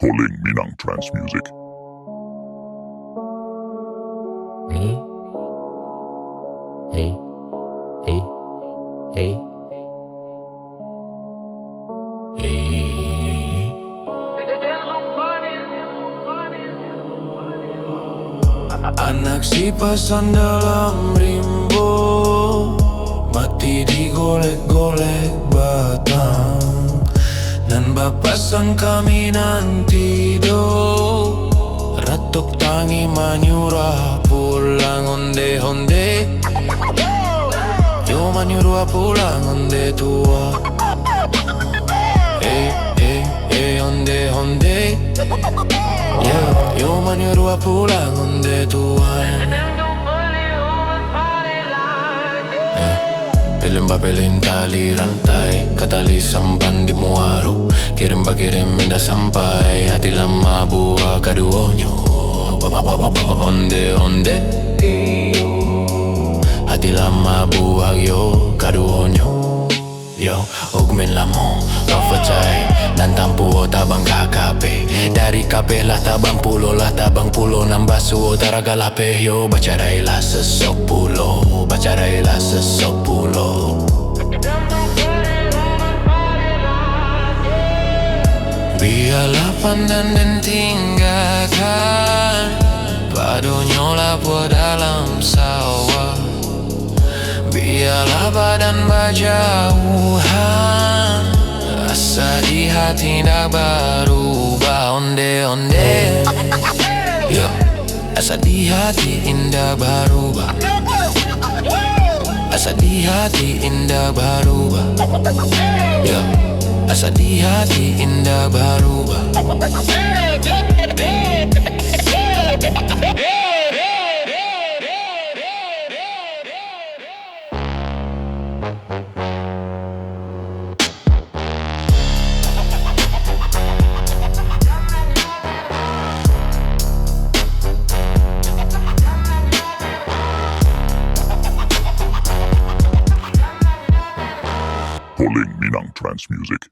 Calling Minang Trance Music. Hey, hey, hey, hey, hey. Anak sipasan dalam rimbo, mati digolek-golek batang, dan bapasan kami nanti do. Ratok tangi manyura pulang onde-onde, yo manyura pulang onde tua. Onde-onde, yo manyura pulang onde tua. Pilih papelin tali rantai, katali sampan di muaro. Kirim indah sampai hati lama buah kaduonyo. Onde-onde, hati lama buah yo kaduonyo. Yo, ugmin lamo, kafacay dan tampuo tabang kakape. Dari kape lah tabang pulo nambah suo taragalape. Yo, bacarailah sesopuluh, bacarailah sesopuluh. Biarlah pandan dan tinggalkan padonyola buat dalam sawah. Biarlah badan berjauhan, asa di hati nak berubah. Onde-onde, yo, asa di hati indah berubah. Asa di hati indah berubah. Yo, asa di hati indah berubah. Calling Minang Trance Music.